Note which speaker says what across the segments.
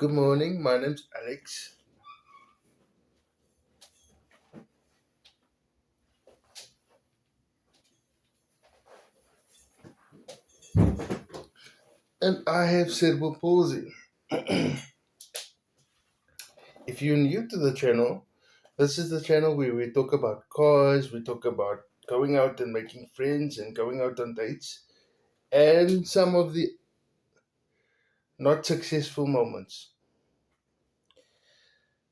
Speaker 1: Good morning, my name's Alex, and I have cerebral palsy. If you're new to the channel, this is the channel where we talk about cars, we talk about going out and making friends and going out on dates, and some of the not successful moments.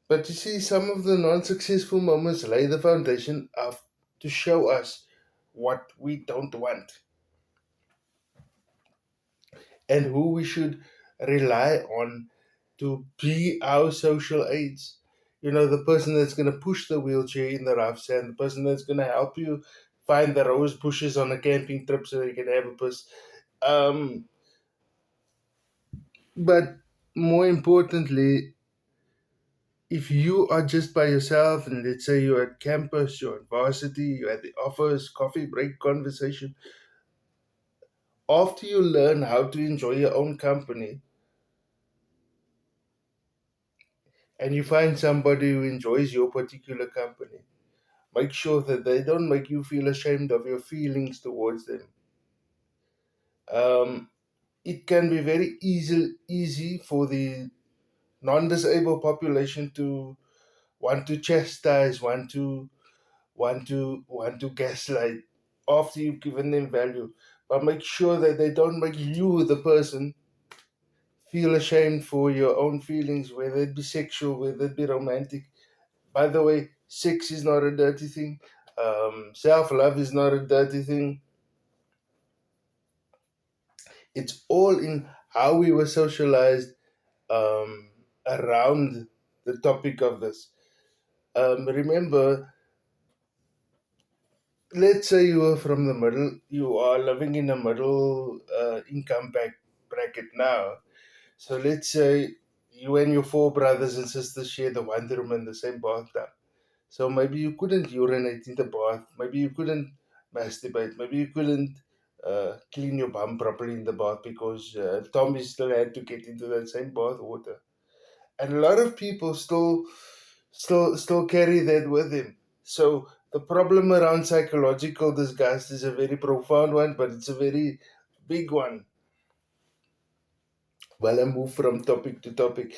Speaker 1: But you see, some of the non successful moments lay the foundation of to show us what we don't want and who we should rely on to be our social aids. You know, the person that's going to push the wheelchair in the rough sand, the person that's going to help you find the rose bushes on a camping trip so you can have a piss. Um, but more importantly, if you are just by yourself and let's say you're at campus, you're at varsity, you're at the office, coffee break conversation, after you learn how to enjoy your own company, and you find somebody who enjoys your particular company, make sure that they don't make you feel ashamed of your feelings towards them. Um, it can be very easy for the non-disabled population to want to chastise, want to gaslight after you've given them value. But make sure that they don't make you, the person, feel ashamed for your own feelings, whether it be sexual, whether it be romantic. By the way, sex is not a dirty thing. Self love is not a dirty thing. It's all in how we were socialized around the topic of this. Remember, let's say you are from the middle, you are living in a middle income bracket now. So let's say you and your four brothers and sisters share the one room and the same bathtub. So maybe you couldn't urinate in the bath. Maybe you couldn't masturbate. Maybe you couldn't clean your bum properly in the bath because Tommy still had to get into that same bath water. And a lot of people still carry that with him. So the problem around psychological disgust is a very profound one, but it's a very big one. Well, I move from topic to topic.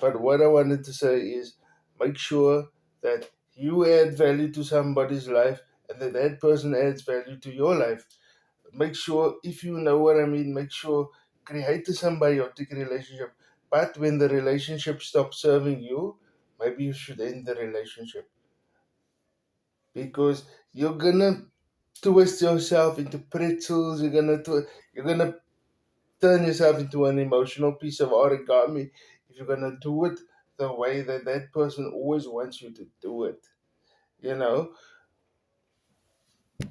Speaker 1: But what I wanted to say is make sure that you add value to somebody's life and that that person adds value to your life. Make sure, if you know what I mean, make sure create a symbiotic relationship. But when the relationship stops serving you, maybe you should end the relationship because you're gonna twist yourself into pretzels. You're gonna turn yourself into an emotional piece of origami if you're gonna do it the way that that person always wants you to do it. You know,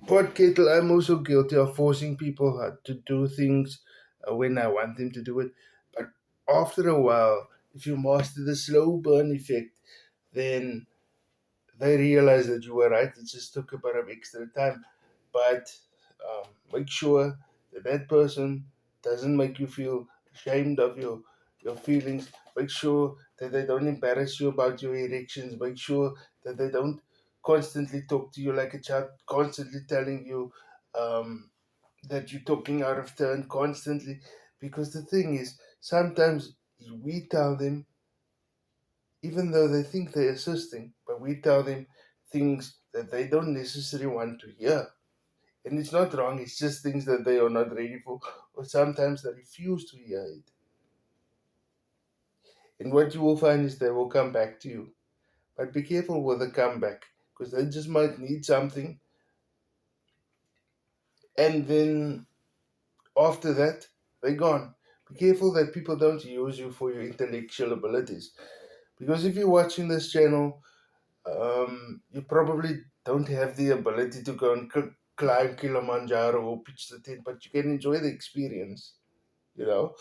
Speaker 1: pot kettle. I'm also guilty of forcing people to do things when I want them to do it. But after a while, if you master the slow burn effect, then they realize that you were right. It just took a bit of extra time. But make sure that that person doesn't make you feel ashamed of your feelings. Make sure that they don't embarrass you about your erections. Make sure that they don't constantly talk to you like a child, constantly telling you that you're talking out of turn constantly. Because the thing is, sometimes we tell them even though they think they're assisting, but we tell them things that they don't necessarily want to hear. And it's not wrong, it's just things that they are not ready for, or sometimes they refuse to hear it. And what you will find is they will come back to you. But be careful with the comeback, because they just might need something, and then after that, they're gone. Be careful that people don't use you for your intellectual abilities. Because if you're watching this channel, you probably don't have the ability to go and climb Kilimanjaro or pitch the tent, but you can enjoy the experience. You know,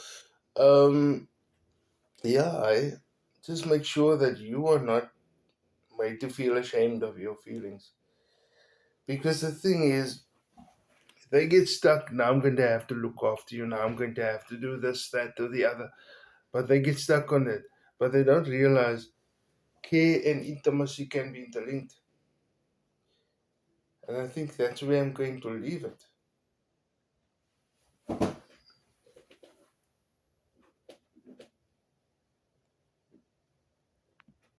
Speaker 1: um, yeah. I just make sure that you are not made to feel ashamed of your feelings, because the thing is, they get stuck. Now I'm going to have to look after you. Now I'm going to have to do this, that, or the other. But they get stuck on it. but they don't realize care and intimacy can be interlinked. And I think that's where I'm going to leave it.